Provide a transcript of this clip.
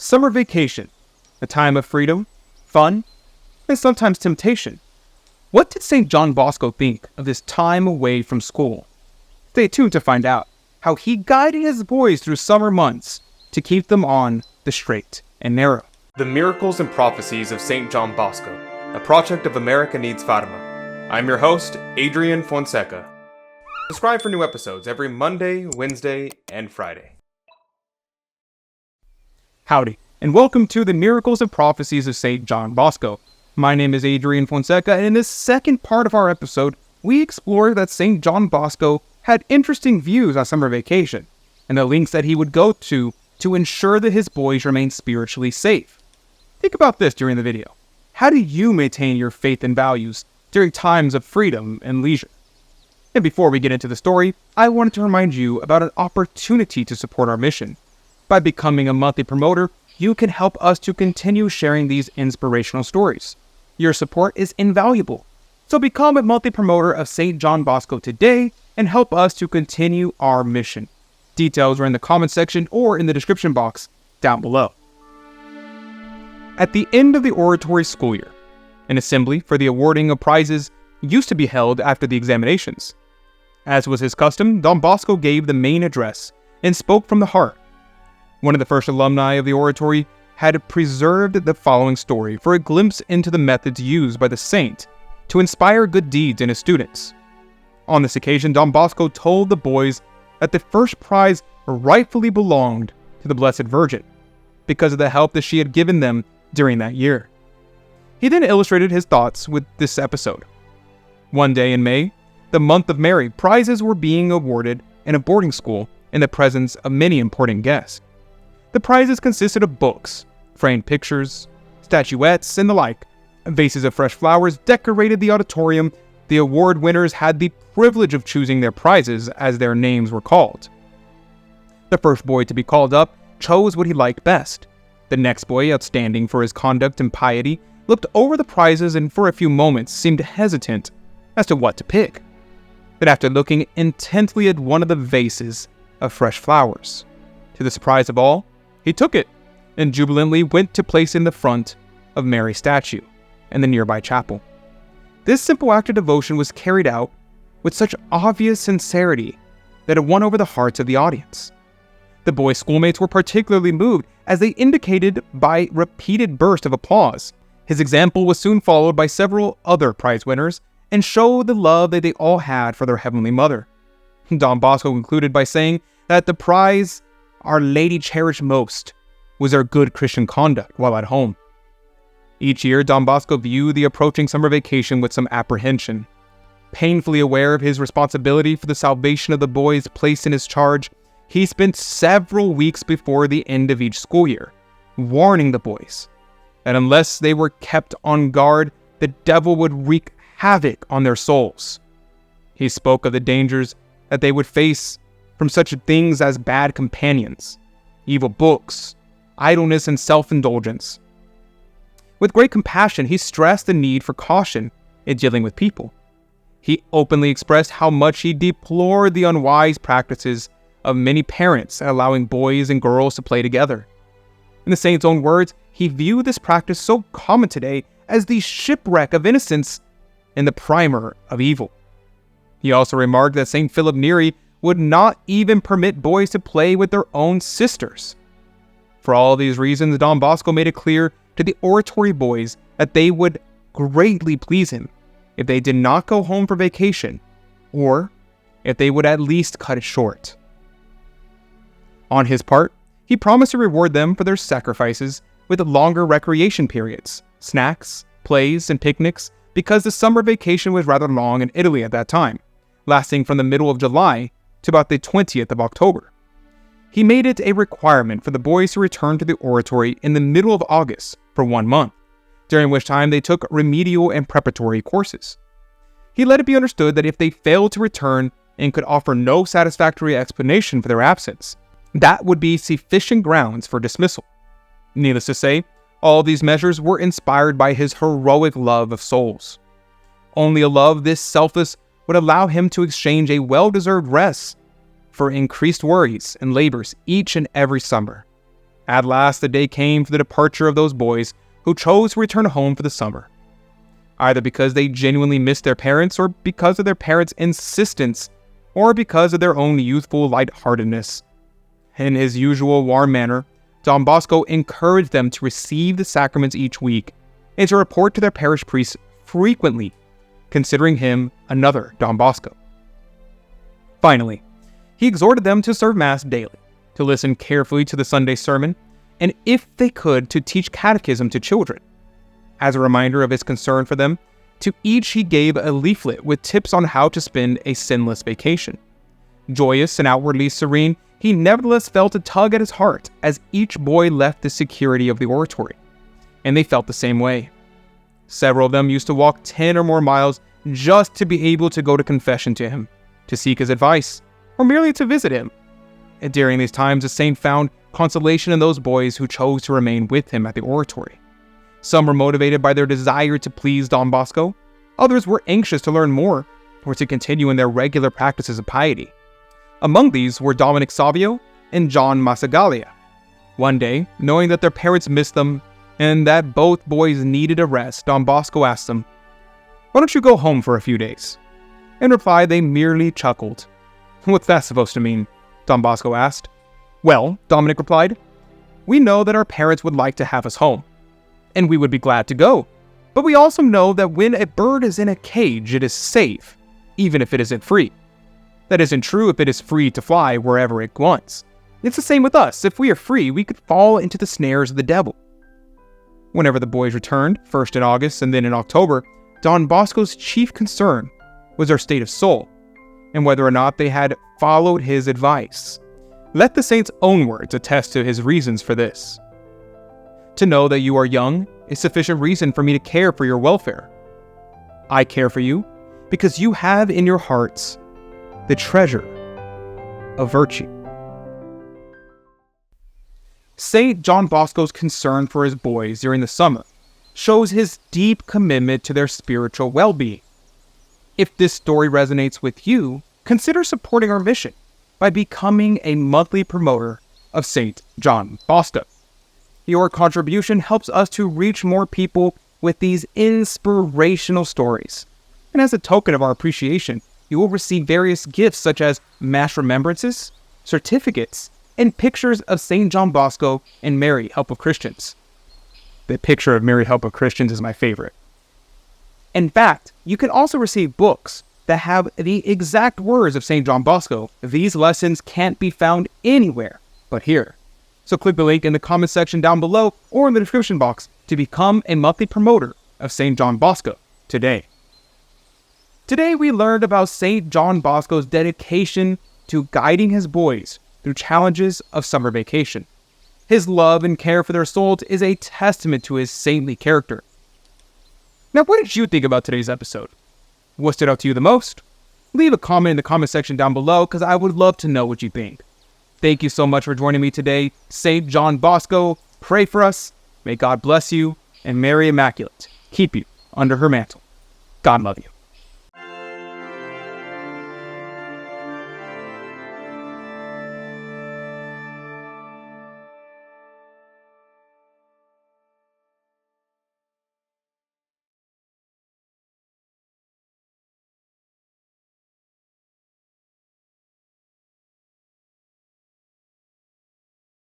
Summer vacation, a time of freedom, fun, and sometimes temptation. What did Saint John Bosco think of this time away from school? Stay tuned to find out how he guided his boys through summer months to keep them on the straight and narrow. The Miracles and Prophecies of Saint John Bosco, a project of America Needs Fatima. I'm your host, Adrian Fonseca. Subscribe for new episodes every Monday, Wednesday, and Friday. Howdy, and welcome to the Miracles and Prophecies of Saint John Bosco. My name is Adrian Fonseca, and in this second part of our episode, we explore that Saint John Bosco had interesting views on summer vacation, and the links that he would go to ensure that his boys remain spiritually safe. Think about this during the video. How do you maintain your faith and values during times of freedom and leisure? And before we get into the story, I wanted to remind you about an opportunity to support our mission. By becoming a monthly promoter, you can help us to continue sharing these inspirational stories. Your support is invaluable. So become a monthly promoter of Saint John Bosco today and help us to continue our mission. Details are in the comment section or in the description box down below. At the end of the oratory school year, an assembly for the awarding of prizes used to be held after the examinations. As was his custom, Don Bosco gave the main address and spoke from the heart. One of the first alumni of the oratory had preserved the following story for a glimpse into the methods used by the saint to inspire good deeds in his students. On this occasion, Don Bosco told the boys that the first prize rightfully belonged to the Blessed Virgin because of the help that she had given them during that year. He then illustrated his thoughts with this episode. One day in May, the month of Mary, prizes were being awarded in a boarding school in the presence of many important guests. The prizes consisted of books, framed pictures, statuettes, and the like. Vases of fresh flowers decorated the auditorium. The award winners had the privilege of choosing their prizes as their names were called. The first boy to be called up chose what he liked best. The next boy, outstanding for his conduct and piety, looked over the prizes and for a few moments seemed hesitant as to what to pick. Then after looking intently at one of the vases of fresh flowers, to the surprise of all, he took it and jubilantly went to place it in the front of Mary's statue in the nearby chapel. This simple act of devotion was carried out with such obvious sincerity that it won over the hearts of the audience. The boys' schoolmates were particularly moved as they indicated by repeated bursts of applause. His example was soon followed by several other prize winners and showed the love that they all had for their Heavenly Mother. Don Bosco concluded by saying that the prize Our Lady cherished most was our good Christian conduct while at home. Each year, Don Bosco viewed the approaching summer vacation with some apprehension. Painfully aware of his responsibility for the salvation of the boys placed in his charge, he spent several weeks before the end of each school year, warning the boys that unless they were kept on guard, the devil would wreak havoc on their souls. He spoke of the dangers that they would face from such things as bad companions, evil books, idleness, and self-indulgence. With great compassion, he stressed the need for caution in dealing with people. He openly expressed how much he deplored the unwise practices of many parents in allowing boys and girls to play together. In the saint's own words, he viewed this practice so common today as the shipwreck of innocence and the primer of evil. He also remarked that St. Philip Neri would not even permit boys to play with their own sisters. For all these reasons, Don Bosco made it clear to the oratory boys that they would greatly please him if they did not go home for vacation, or if they would at least cut it short. On his part, he promised to reward them for their sacrifices with longer recreation periods, snacks, plays, and picnics, because the summer vacation was rather long in Italy at that time, lasting from the middle of July to about the 20th of October. He made it a requirement for the boys to return to the oratory in the middle of August for 1 month, during which time they took remedial and preparatory courses. He let it be understood that if they failed to return and could offer no satisfactory explanation for their absence, that would be sufficient grounds for dismissal. Needless to say, all these measures were inspired by his heroic love of souls. Only a love this selfless would allow him to exchange a well-deserved rest for increased worries and labors each and every summer. At last, the day came for the departure of those boys who chose to return home for the summer, either because they genuinely missed their parents, or because of their parents' insistence, or because of their own youthful lightheartedness. In his usual warm manner, Don Bosco encouraged them to receive the sacraments each week and to report to their parish priests frequently, considering him another Don Bosco. Finally, he exhorted them to serve Mass daily, to listen carefully to the Sunday sermon, and if they could, to teach catechism to children. As a reminder of his concern for them, to each he gave a leaflet with tips on how to spend a sinless vacation. Joyous and outwardly serene, he nevertheless felt a tug at his heart as each boy left the security of the oratory, and they felt the same way. Several of them used to walk 10 or more miles just to be able to go to confession to him, to seek his advice, or merely to visit him. And during these times, the saint found consolation in those boys who chose to remain with him at the oratory. Some were motivated by their desire to please Don Bosco. Others were anxious to learn more, or to continue in their regular practices of piety. Among these were Dominic Savio and John Massagalia. One day, knowing that their parents missed them, and that both boys needed a rest, Don Bosco asked them, "Why don't you go home for a few days?" In reply, they merely chuckled. "What's that supposed to mean?" Don Bosco asked. "Well," Dominic replied, "we know that our parents would like to have us home, and we would be glad to go. But we also know that when a bird is in a cage, it is safe, even if it isn't free. That isn't true if it is free to fly wherever it wants. It's the same with us. If we are free, we could fall into the snares of the devil." Whenever the boys returned, first in August and then in October, Don Bosco's chief concern was their state of soul, and whether or not they had followed his advice. Let the saint's own words attest to his reasons for this. "To know that you are young is sufficient reason for me to care for your welfare. I care for you because you have in your hearts the treasure of virtue." Saint John Bosco's concern for his boys during the summer shows his deep commitment to their spiritual well-being. If this story resonates with you, consider supporting our mission by becoming a monthly promoter of Saint John Bosco. Your contribution helps us to reach more people with these inspirational stories. And as a token of our appreciation, you will receive various gifts such as Mass remembrances, certificates, and pictures of Saint John Bosco and Mary, Help of Christians. The picture of Mary, Help of Christians is my favorite. In fact, you can also receive books that have the exact words of Saint John Bosco. These lessons can't be found anywhere but here. So click the link in the comment section down below or in the description box to become a monthly promoter of Saint John Bosco today. Today we learned about Saint John Bosco's dedication to guiding his boys through challenges of summer vacation. His love and care for their souls is a testament to his saintly character. Now, what did you think about today's episode? What stood out to you the most? Leave a comment in the comment section down below because I would love to know what you think. Thank you so much for joining me today. Saint John Bosco, pray for us. May God bless you, and Mary Immaculate keep you under her mantle. God love you.